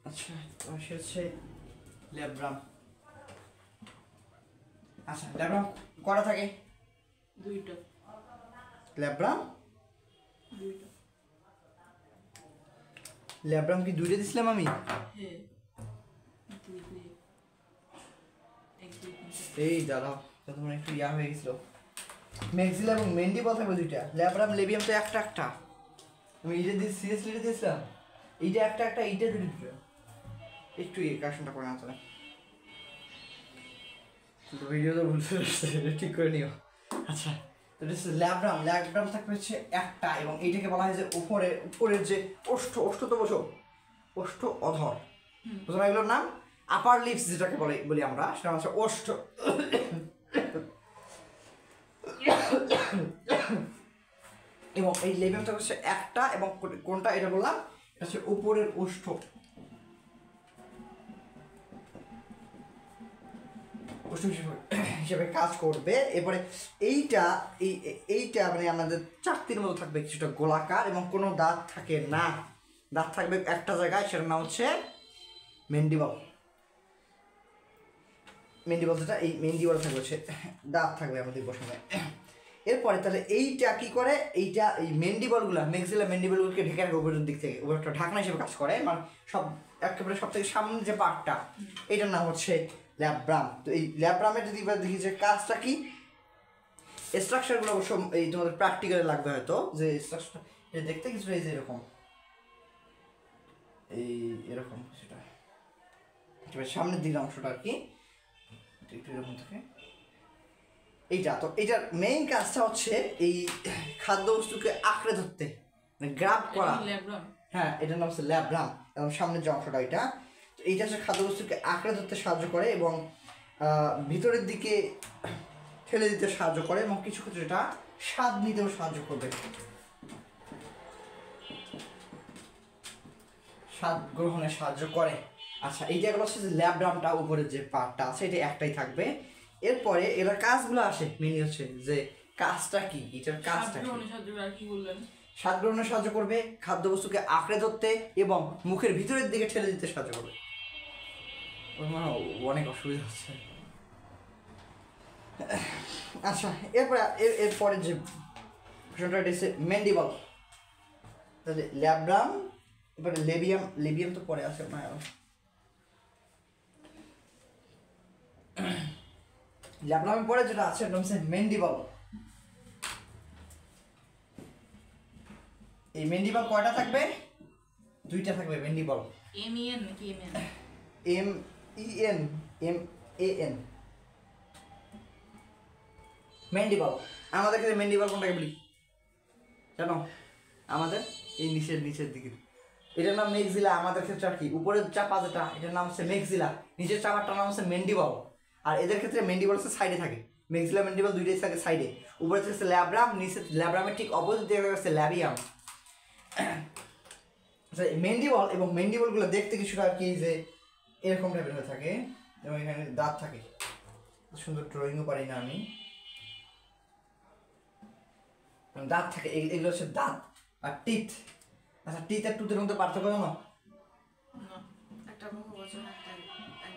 আচ্ছা সে হচ্ছে ল্যাব্রাম। আচ্ছা ল্যাব্রাম কটা থাকে? দুইটা। ল্যাব্রাম দুইটা। ল্যাব্রাম কি দুইটা দিছিলাম আমি? হ্যাঁ, দুই দুই। এক দুই তিন। এই দাঁড়াও, তোমার একটু ইয়া হয়ে গেছিল। ম্যাক্সিলা এবং মেন্ডিবল থাকবে দুইটা, ল্যাব্রাম লেবিয়াম তো একটা একটা। আমি এইটা দিয়ে সিরিয়াসলি দিয়েছিলাম, এইটা একটা একটা, এইটা দুটো। একটু এই কাশনটা করে না চলে, ভিডিও তো ভুল ঠিক করে নিও। আচ্ছা তো এটা হচ্ছে ল্যাব্রাম। ল্যাব্রাম থাকবে হচ্ছে একটা, এবং এইটাকে বলা হয় যে উপরের যে ওষ্ঠ তো বসো, ওষ্ঠ অধর, বুঝো না এগুলোর নাম? আপার লিপস যেটাকে বলি আমরা, সেটা হচ্ছে ওষ্ঠ। এবং এই লেবিয়ামটা হচ্ছে একটা, এবং কোনটা এটা বললাম, এটা হচ্ছে উপরের ওষ্ঠ হিসেবে কাজ করবে। এরপরে এইটা মানে আমাদের চাকতির মতো থাকবে, কিছুটা গোলাকার, এবং কোনো দাঁত থাকে না, দাঁত থাকবে একটা জায়গায়, সেটার নাম হচ্ছে মেন্ডিবল। মেন্ডিবল যেটা, এই মেন্ডিবল থাকবে হচ্ছে দাঁত থাকবে আমাদের বসানো। এরপরে তাহলে এইটা কি করে, এইটা এই মেন্ডিবলগুলো, ম্যাক্সিলা মেন্ডিবলগুলোকে ঢেকে রাখে উপরের দিক থেকে, উপরে একটা ঢাকনা হিসেবে কাজ করে, মানে সব একেবারে সব থেকে সামনে যে পার্টটা, এইটার নাম হচ্ছে ল্যাব্রাম। তো এই ল্যাব্রামের যদি এবার দেখি যে কাজটা কি, স্ট্রাকচারগুলো অবশ্য এই তোমাদের প্র্যাকটিক্যালে লাগবে হয়তো, যে স্ট্রাকচার এটা দেখতে কিছুটা এই যে এরকম, এই এরকম সেটা সামনের দিকের অংশটা আর কি একটু এরকম থাকে। এইটা তো এইটার মেইন কাজটা হচ্ছে এই খাদ্যবস্তুকে আঁকড়ে ধরতে, মানে গ্রাব করা। হ্যাঁ, এটার নাম হচ্ছে ল্যাব্রাম, এবং সামনের যে অংশটা এটা, তো এইটা হচ্ছে খাদ্যবস্তুকে আঁকড়ে ধরতে সাহায্য করে, এবং ভিতরের দিকে ঠেলে দিতে সাহায্য করে, এবং কিছু ক্ষেত্রে এটা স্বাদ নিতেও সাহায্য করবে, স্বাদ গ্রহণে সাহায্য করে। আচ্ছা এইটা গেল হচ্ছে যে ল্যাব্রামটা, উপরের যে পার্টটা আছে এটা একটাই থাকবে। এরপরে এটার কাজগুলো আসে, মেনলি হচ্ছে যে কাজটা কি, এটার কাজটা কি? স্বাদ গ্রহণে সাহায্য করবে, খাদ্যবস্তুকে আঁকড়ে ধরতে, এবং মুখের ভিতরের দিকে ঠেলে দিতে সাহায্য করবে। অনেক অসুবিধা হচ্ছে। আচ্ছা এরপরে এরপরে যে প্রশ্নটা হচ্ছে মেন্ডিবল। তাহলে ল্যাব্রাম, এবারে লেবিয়াম তো পরে আছে না, ল্যাব্রামের পরে যেটা আছে এটা হচ্ছে মেন্ডিবল। এই মেন্ডিবল কয়টা থাকবে? দুইটা থাকবে মেন্ডিবল। MEN নাকি MEN মেন্ডিবল। আমাদের ক্ষেত্রে মেন্ডিবল কোনটাকে বলি জানো? আমাদের এই নিচের দিকে, এটার নাম ম্যাক্সিলা। আমাদের ক্ষেত্রে আর কি উপরের চাপা যেটা, এটার নাম হচ্ছে ম্যাক্সিলা, নিচের চাপাটার নাম হচ্ছে মেন্ডিবল। আর এদের ক্ষেত্রে মেন্ডিবল হচ্ছে সাইডে থাকে, ম্যাক্সিলা মেন্ডিবল দুইটাই থাকে সাইডে। উপরে হচ্ছে ল্যাব্রাম, নিচে ল্যাব্রামের ঠিক অপোজিট দিকে হচ্ছে ল্যাবিয়াম। মেন্ডিবল এবং মেন্ডিবলগুলো দেখতে কিছুটা আর কি যে এরকম টাইপের হয়ে থাকে, এবং এখানে দাঁত থাকে। সুন্দর ড্রয়িংও পারি না আমি, দাঁত থাকে, এগুলো হচ্ছে দাঁত। আর টিথ, আচ্ছা টিথ আর টুথের মধ্যে পার্থক্য জানো?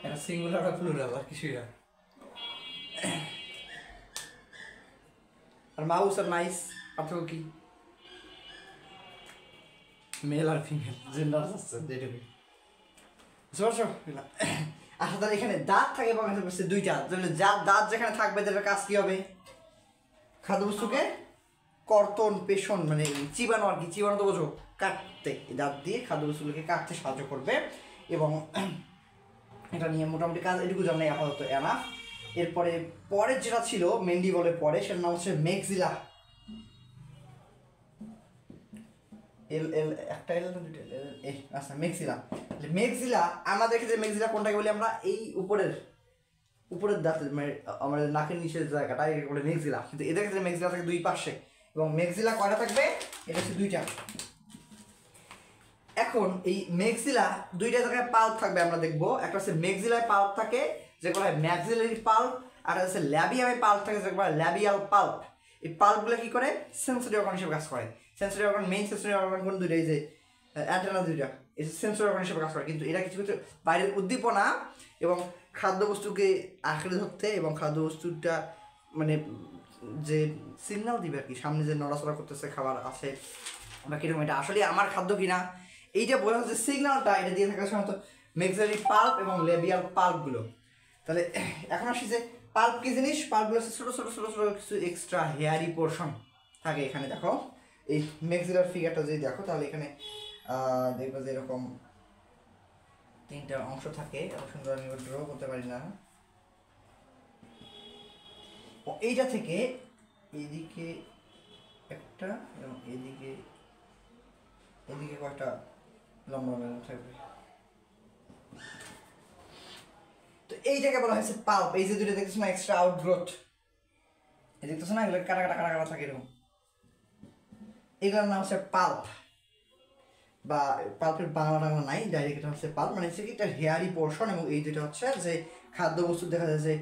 এটা সিঙ্গুলার আর প্লুরাল, আর কিছুই না। আর মাউস আর মাইস পার্থক্য কি? মেল আর ফিমেল, জেন্ডার আছে যেটুকু। বুঝতে আচ্ছা তাহলে এখানে দাঁত থাকে, এবং দুইটা, তাহলে দাঁত যেখানে থাকবে তাদের কাজ কি হবে? খাদ্যবস্তুকে কর্তন, পেষণ, মানে চিবানো আর কি, চিবানো তো বোঝো, কাটতে, দাঁত দিয়ে খাদ্যবস্তুগুলোকে কাটতে সাহায্য করবে। এবং এটা নিয়ে মোটামুটি কাজ এটুকু জানাই আপাতত এনা। এরপরে পরের যেটা ছিল মেন্ডিবলের পরে, সেটার নাম হচ্ছে ম্যাক্সিলা। একটা এল না দুটো এল, আচ্ছা ম্যাক্সিলা। ম্যাক্সিলা আমাদের ক্ষেত্রে ম্যাক্সিলা কোনটাকে বলি আমরা? এই উপরের দাঁত, মানে আমাদের নাকের নিচের জায়গাটা, এটাকে বলে ম্যাক্সিলা। কিন্তু এদের ক্ষেত্রে ম্যাক্সিলা থাকে দুই পাশে, এবং ম্যাক্সিলা কয়টা থাকবে? এটা হচ্ছে দুইটা। এখন এই ম্যাক্সিলা দুইটা জায়গায় পাল্প থাকবে, আমরা দেখবো। একটা হচ্ছে ম্যাক্সিলায় পাল্প থাকে, যেগুলো হয় ম্যাক্সিলারি পাল্প, আর হচ্ছে ল্যাবিয়ামে পাল্প থাকে, যেগুলো ল্যাবিয়াল পাল্প। এই পাল্পগুলো কি করে? সেন্সরি অর্গান হিসেবে কাজ করে। Sensory organ, main sensory organ কোন দুইটা? এই যে অ্যান্টেনা দুইটা, সেন্সর অর্গান হিসেবে কাজ করে, কিন্তু এরা কিছু কিছু বাইরের উদ্দীপনা এবং খাদ্যবস্তুকে আঁকড়ে ধরতে এবং খাদ্যবস্তুটা মানে যে সিগন্যাল দিবে আর কি, সামনে যে নড়াচড়া করতেছে খাবার আছে বা কিরকম এটা আসলে আমার খাদ্য কিনা এইটা বোঝা হচ্ছে সিগন্যালটা, এটা দিয়ে থাকে সাধারণত মেক্সিলারি পাল্প এবং লেবিয়াল পাল্পগুলো। তাহলে এখন আসি যে পাল্প কি জিনিস, পাল্পগুলো হচ্ছে ছোটো ছোটো ছোটো ছোটো কিছু এক্সট্রা হেয়ারি পোর্শন থাকে এখানে। দেখো এই মেক্সিলার ফিগারটা যদি দেখো তাহলে এখানে দেখবে যে এরকম 3টা অংশ থাকে, এত সুন্দর আমি ড্র করতে পারি না। এইটা থেকে এইদিকে একটা এবং এদিকে কয়েকটা লম্বা লম্বা থাকবে, তো এইটাকে বলা হয়েছে পাল্প। এই যে দুটো দেখতেছ না এক্সট্রা আউটগ্রোথ, এই দেখতেছ না, এগুলো কাটা কাটা কাটা কাটা থাকে এরকম, এগুলোর নাম হচ্ছে পাল্প, বা পাল্পের বাংলা টাংলা নাই, ডাইরেক্ট এটা হচ্ছে পাল্প, মানে হচ্ছে কি একটা হেয়ারি পোর্শন। এবং এই দুটো হচ্ছে যে খাদ্যবস্তু দেখা যায় যে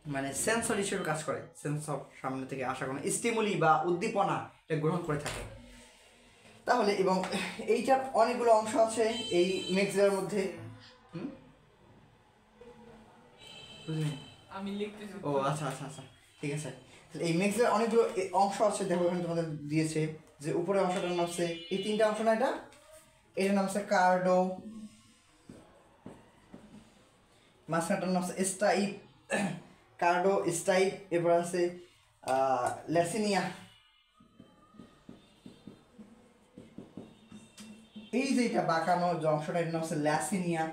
মানে সেন্সর হিসেবে কাজ করে, সেন্সর সামনে থেকে আসা কোনো স্টিমুলি বা উদ্দীপনা এটা গ্রহণ করে থাকে। তাহলে এবং এইটার অনেকগুলো অংশ আছে এই মেক্সিলার মধ্যে। বুঝলি? আমি লিখতেছি। ও আচ্ছা আচ্ছা আচ্ছা, ঠিক আছে। এই মেক্সিলার অনেকগুলো অংশ আছে, দেখো এখানে তোমাদের দিয়েছে যে উপরের অংশটার নাম হচ্ছে এই 3টা অংশ না, এটার নাম হচ্ছে কার্ডো, মাঝখানটার নাম হচ্ছে স্টাইপ, কার্ডো স্টাইপ, এরপর আছে ল্যাসিনিয়া। এই যে এটা বাঁকানো যে অংশটা এর নাম হচ্ছে ল্যাসিনিয়া।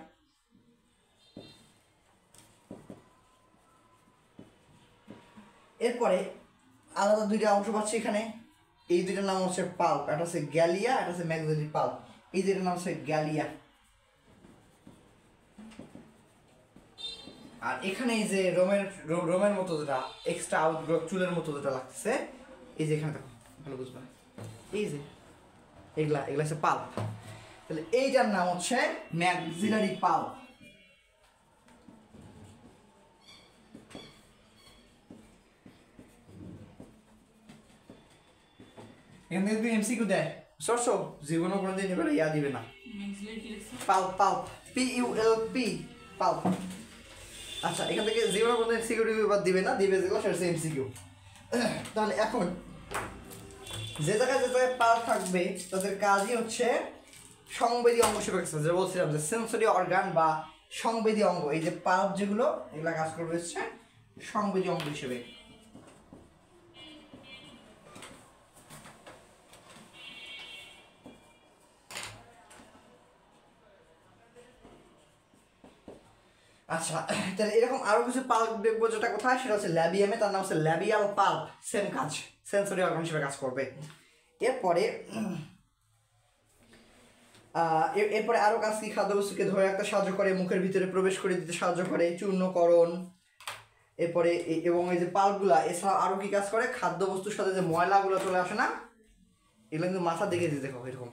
এরপরে আলাদা 2টা অংশ পাচ্ছি এখানে, এই 2টার নাম হচ্ছে পাল্প, একটা হচ্ছে গ্যালিয়া, একটা হচ্ছে ম্যাক্সিলারি পাল্প। এই 2টার নাম হচ্ছে গ্যালিয়া। আর এখানে এই যে রোমের মতো যেটা এক্সট্রা আউটগ্রোথ চুলের মতো যেটা লাগছে, এই যে এখানে দেখো ভালো বুঝবা, এই যে এগুলা হচ্ছে পাল্প। তাহলে এইটার নাম হচ্ছে ম্যাক্সিলারি পাল্প। এখান থেকে তুমি এমসিকিউ দেয় সরছো, জীবনও কোনোদিন এবারে ইয়া দিবে না। Pulp pulp PULP pulp. আচ্ছা, এখান থেকে জীবনও কোনোদিন সিকিউরিটি পেপার দিবে না, দিবে যেগুলো সেটা হচ্ছে এমসিকিউ। তাহলে এখন যে জায়গায় পাল্প থাকবে তাদের কাজই হচ্ছে সংবেদী অঙ্গ হিসেবে কাজ, যে বলছিলাম যে সেন্সরি অর্গান বা সংবেদী অঙ্গ। এই যে পাল্প যেগুলো এগুলো কাজ করবে হচ্ছে সংবেদী অঙ্গ হিসেবে। আচ্ছা, তাহলে এরকম আরো কিছু পাল্প দেখবো, যেটা কোথায় সেটা হচ্ছে ল্যাবিয়ামে, তার নাম হচ্ছে ল্যাবিয়াল পাল্প, সেম কাজ, সেন্সরি অর্গান হিসেবে কাজ করবে। এরপরে আরো কাজ কি, খাদ্যবস্তুকে ধরে রাখতে সাহায্য করে, মুখের ভিতরে প্রবেশ করে দিতে সাহায্য করে, চূর্ণকরণ। এরপরে এবং এই যে পাল্পগুলা এছাড়া আরো কি কাজ করে, খাদ্যবস্তুর সাথে যে ময়লাগুলো চলে আসে না, এগুলো কিন্তু মাথা দেখে দিতে দেখো এরকম,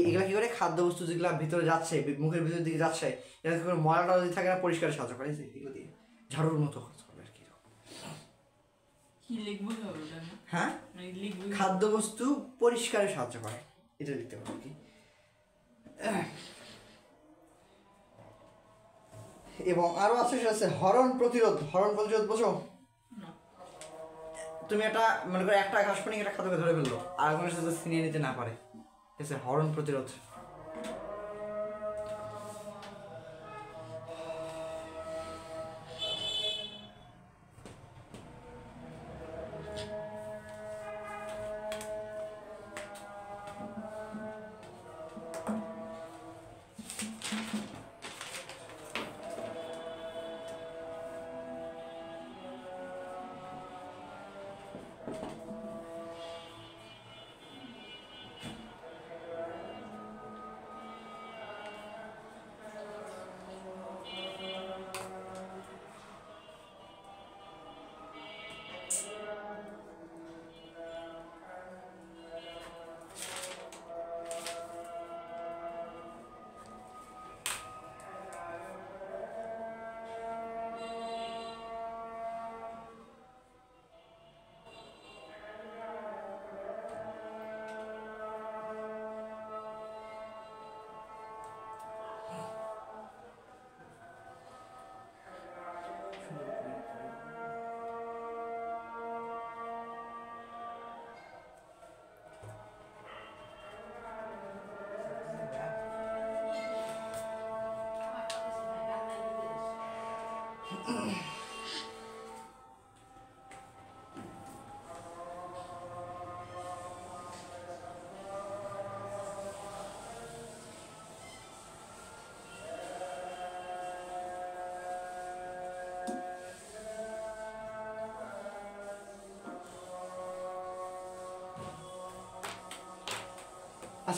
এগুলা কি করে, খাদ্যবস্তু যেগুলো ভিতরে যাচ্ছে, মুখের ভিতরের দিকে যাচ্ছে, এটা কি করে ময়লাটা যদি থাকে না পরিষ্কার সাহায্য করে, এগুলো দিয়ে ঝাড়ুর মতো কাজ করবে আর কি। হ্যাঁ, খাদ্যবস্তু পরিষ্কারে সাহায্য করে, এটা লিখতে পারো কি। এবং আরো আছে সেটা হচ্ছে হরণ প্রতিরোধ। হরণ প্রতিরোধ বোঝো? তুমি একটা মনে করো একটা ঘাস পানি একটা খাদ্যকে ধরে ফেললো, আর কোনো সাথে ছিনিয়ে নিতে না পারে, হরণ প্রতিরোধ।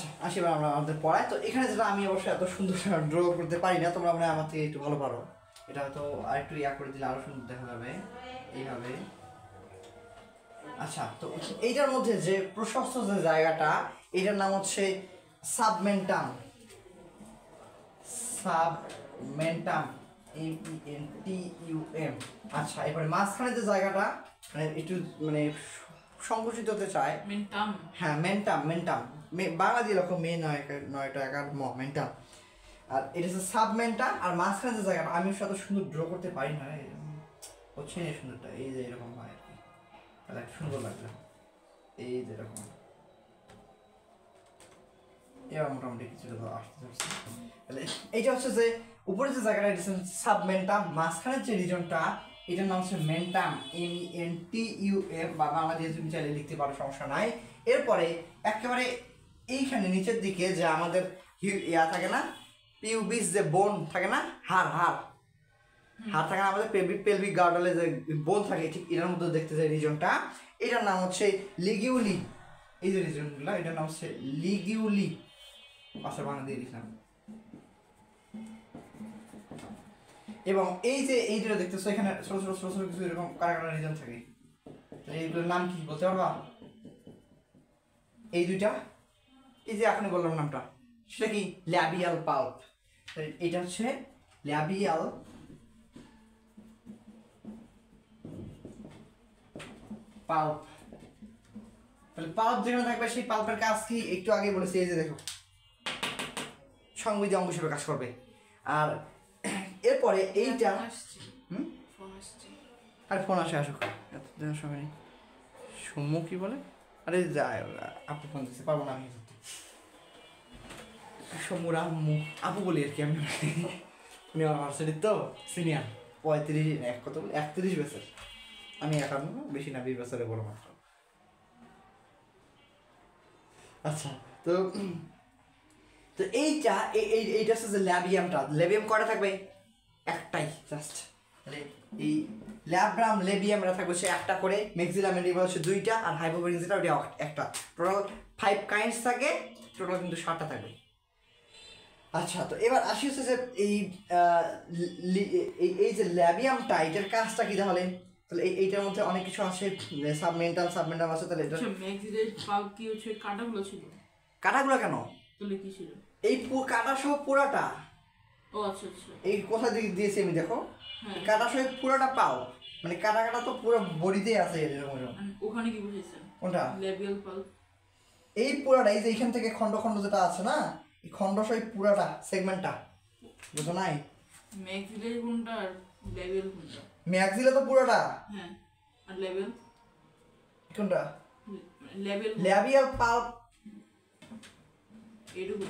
আচ্ছা আসি এবার আমরা আমাদের পড়ায়। তো এখানে যেটা আমি অবশ্যই এত সুন্দর ড্র করতে পারি না, তোমরা মানে আমার থেকে একটু ভালো পারো। এটা হয়তো আর একটু করে দিলে আরো সুন্দর দেখা যাবে এইভাবে। আচ্ছা, তো এইটার মধ্যে যে প্রশস্ত যে জায়গাটা, এটার নাম হচ্ছে সাবমেন্টাম। সাবমেন্টাম, MENTUM। আচ্ছা, এবারে মাঝখানে যে জায়গাটা মানে একটু মানে সংকুচিত হতে চায়, মেন্টাম। হ্যাঁ মেন্টাম, মেন্টাম বাংলা দিয়ে লেখো মে 9 টাকা মেন্টাম। আর এটা হচ্ছে সাবমেন্টাম। আর মাঝখানে যে জায়গাটা আমি সাথে সুন্দর ড্র করতে পারি না, হচ্ছে না সুন্দরটা, এই যে এরকম হয় আর কি, তাহলে একটু সুন্দর লাগবে। এই যে এরকম, এবার মোটামুটি কিছুটা তো আসতে পারছি। তাহলে এইটা হচ্ছে যে উপরে যে জায়গাটা, এটা হচ্ছে সাবমেন্টাম, মাঝখানের যে রিজনটা এটার নাম হচ্ছে মেন্টাম, MENTUM, বা বাংলা দিয়ে তুমি চাইলে লিখতে পারো, সমস্যা নাই। এরপরে একেবারে এইখানে নিচের দিকে যে আমাদের ইয়া থাকে না, পিউবিস যে বোন থাকে না, হাড় থাকে না আমাদের পেলভিক গার্ডালে যে বোন থাকে, ঠিক এটার মধ্যে দেখতে যে রিজনটা, এটার নাম হচ্ছে লিগিউলি। এই যে রিজনগুলো এটার নাম হচ্ছে লিগিউলি। আচ্ছা, বাংলা দিয়ে লিখলাম। এবং এই যে এইটা দেখতেছো এখানে ছোট ছোট ছোট ছোট কিছু এরকম কাটা কাটা রিজন থাকে, এইগুলোর নাম কি বলতে পারবা? এই দুইটা, এই যে এখনই বললাম নামটা, সেটা কি? Labial pulp. এটা হচ্ছে ল্যাবিয়াল পাল্প। তাহলে পাল্প যেখানে থাকবে সেই পাল্পের কাজ কি একটু আগে বলেছি, এই যে দেখো সংবিধি অঙ্গ হিসেবে কাজ করবে। আর এরপরে এইটা আর ফোন আসে, আসুক, এত দেওয়ার সময় নেই। সুমু কি বলে? আরে যায়, আপু ফোন দিচ্ছে, পারবো না আমি ধরতে। সমুর আম্মু, আপু বলি আর কি আমি, উনি আমার ভার্সিটির তো সিনিয়র, 35 কত বলে 31 বছর, আমি 51, বেশি না, 20 বছরে বড় মাত্র। আচ্ছা, তো তো এইটা এইটা হচ্ছে যে ল্যাবিয়ামটা। ল্যাবিয়াম কয়টা থাকবে? একটাই জাস্ট। তাহলে এই ল্যাব্রাম লেবিয়ামরা থাকবে সে একটা করে, ম্যাক্সিলাম ম্যান্ডিবুলা হচ্ছে 2টা, আর হাইপোফ্যারিংসটা ওটা একটা। টোটাল 5 কাইন্ডস থাকে, টোটাল কিন্তু 7টা থাকবে। আচ্ছা, তো এবার আসি হচ্ছে যে এই যে ল্যাবিয়ামটা, এটার কাজটা কি তাহলে? তাহলে এইটার মধ্যে অনেক কিছু আছে, সাবমেন্টাম আছে। তাহলে এটা ম্যাক্সিলের পাল্প কি হচ্ছে, কাটাগুলো ছিল? কাটাগুলো কেন? তাহলে কি ছিল? এই কাটা সহ পুরাটা। ও আচ্ছা আচ্ছা, এই কোথা দিকে দিয়েছি আমি দেখো, হ্যাঁ, কাটা সহ পুরাটা পাও, মানে কাটা কাটা তো পুরো বডিতেই আছে এরকম। ওখানে কি বুঝেছেন? কোনটা? Labial pulp. এই পুরাটা, এই যে এখান থেকে খন্ড খন্ড যেটা আছে না, এই খন্ড সহ পুরাটা সেগমেন্টটা, বুঝো নাই? ম্যাক্সিলের কোনটা আর ল্যাবিয়াল কোনটা? ম্যাক্সিলা তো পুরাটা। হ্যাঁ, আর ল্যাবিয়াল কোনটা? ল্যাবিয়াল ল্যাবিয়াল পাল্প এইটুকু,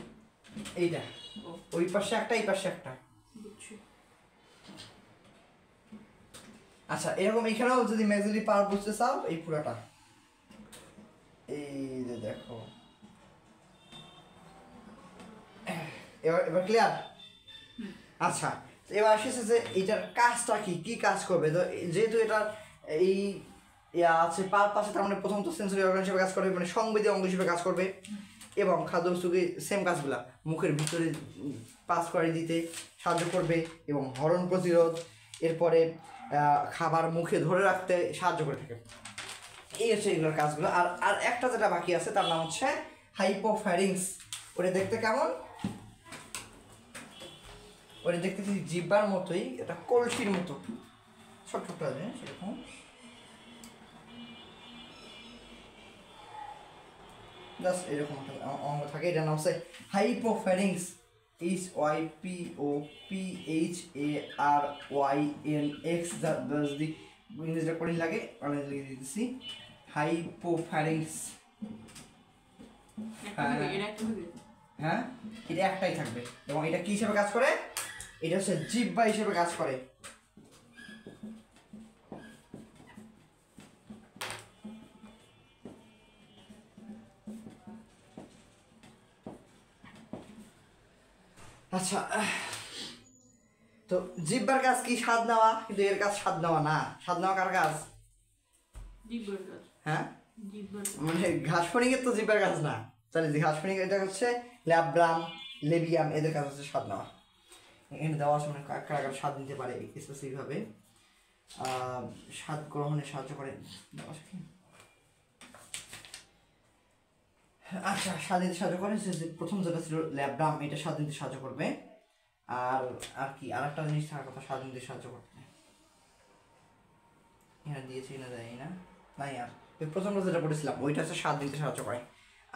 এইটা। ও ওই পাশে একটা, এই পাশে একটা। বুঝছি। আচ্ছা, এরকম এখানেও যদি ম্যাক্সিলি পাল্প বুঝতে চাও, এই পুরাটা, এই যে দেখো, এবার ক্লিয়ার? আচ্ছা, এবার আসছে যে এটার কাজটা কি, কি কাজ করবে? তো যেহেতু এটার এই আছে পাল্প আছে, তার মানে প্রথম তো সেন্সরি অর্গান হিসেবে কাজ করবে, মানে সংবেদী অঙ্গ হিসেবে কাজ করবে, এবং খাদ্যবস্তুকে সেম কাজগুলা মুখের ভিতরে পাস করে দিতে সাহায্য করবে, এবং হরণ প্রতিরোধ, এরপরে খাবার মুখে ধরে রাখতে সাহায্য করে থাকে। এই হচ্ছে এগুলোর কাজগুলো। আর আর একটা যেটা বাকি আছে তার নাম হচ্ছে হাইপোফ্যারিংস। ওটা দেখতে কেমন? ওটা দেখতে জিহ্বার মতোই, এটা কলসির মতো ছোট ছোট আছে সেরকম। জাস্ট এরকম অঙ্গ থাকে, এটার নাম হচ্ছে হাইপোফ্যারিংস। HYPOPHARYNX, যদি ইংরেজিটা কঠিন লাগে আমি লিখে দিতেছি, হাইপোফ্যারিংস। হ্যাঁ, এটা একটাই থাকবে, এবং এটা কি হিসেবে কাজ করে? এটা হচ্ছে জিহ্বা হিসেবে কাজ করে। আচ্ছা, তো জিহ্বার কাজ কি? স্বাদ নেওয়া, কিন্তু এর কাজ স্বাদ নেওয়া না। স্বাদ নেওয়া কার কাজ? জিহ্বার কাজ। হ্যাঁ, জিহ্বার, মানে ঘাস ফড়িংয়ের তো জিহ্বার কাজ না, তাহলে হাসপিনিক এটা হচ্ছে ল্যাব্রাম, লেবিয়াম, এদের কাজ হচ্ছে স্বাদ নেওয়া। এখানে দেওয়ার সময় কারা স্বাদ নিতে পারে স্পেসিফিকভাবে স্বাদ গ্রহণে সাহায্য করে। আচ্ছা, স্বাদ নিতে সাহায্য করে প্রথম যেটা ছিল ল্যাব্রাম, এটা স্বাদ নিতে সাহায্য করবে। আর আর কি আর একটা জিনিস থাকার কথা স্বাদ নিতে সাহায্য করবে, এখানে দিয়েছি না দেয় না নাই। আর প্রথম যেটা পড়েছিলাম ওইটা হচ্ছে স্বাদ নিতে সাহায্য করে।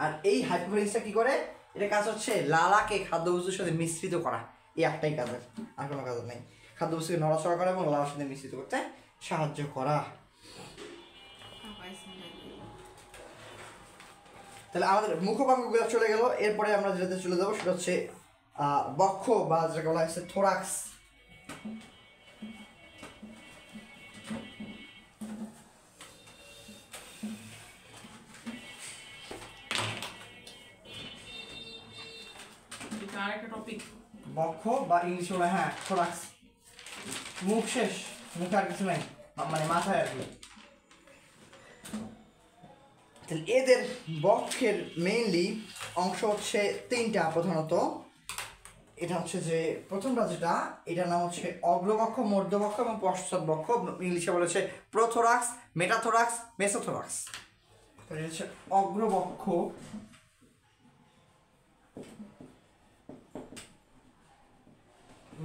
আর এই হাইপোফ্লেক্সটা কি করে, এটা কাজ হচ্ছে লালাকে খাদ্যবস্তুর সাথে মিশ্রিত করা, এই একটাই কাজের, আর কোনো কাজ নেই। খাদ্যবস্তুকে নড়াচড়া করা এবং লালার সাথে মিশ্রিত করতে সাহায্য করা। তাহলে আমাদের মুখপাঙ্গগুলো চলে গেল। এরপরে আমরা যেটাতে চলে যাবো সেটা হচ্ছে বক্ষ বা যেটাকে বলা হচ্ছে থোরাক্স। আরেকটা টপিক, বক্ষ বা ইংলিশে বলা হ্যাঁ থোরাক্স। মুখ শেষ, মুখে আর কিছু নাই, মানে মাথায় আর কি। তাহলে এদের বক্ষের মেইনলি অংশ হচ্ছে তিনটা প্রধানত। এটা হচ্ছে যে প্রথমটা যেটা, এটার নাম হচ্ছে অগ্রবক্ষ, মধ্যবক্ষ এবং পশ্চাৎবক্ষ। ইংলিশে বলেছে প্রোথোরাক্স, মেটাথোরাক্স, মেসোথোরাক্স। এটা হচ্ছে অগ্রবক্ষ,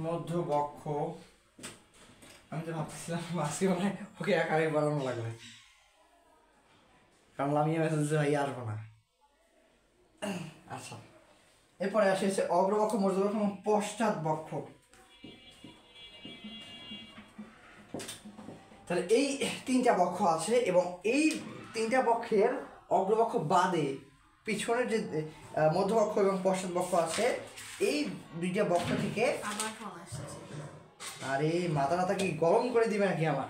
মধ্যবক্ষ। আমি তো ভাবতেছিলাম আজকে মনে হয় ওকে একাই বানানো লাগবে, কারণ লামিয়া মেসেজ ভাই আসবো না। আচ্ছা, এরপরে আসে হচ্ছে অগ্রবক্ষ, মধ্যবক্ষ এবং পশ্চাৎবক্ষ। তাহলে এই তিনটা বক্ষ আছে এবং এই তিনটা বক্ষের অগ্রবক্ষ বাদে পিছনের যে মধ্যবক্ষ এবং পশ্চাৎবক্ষ আছে, এই দুইটা বক্ষ থেকে আবার ফোন আসছে। আরে মাথা কি গরম করে দিবে নাকি আমার?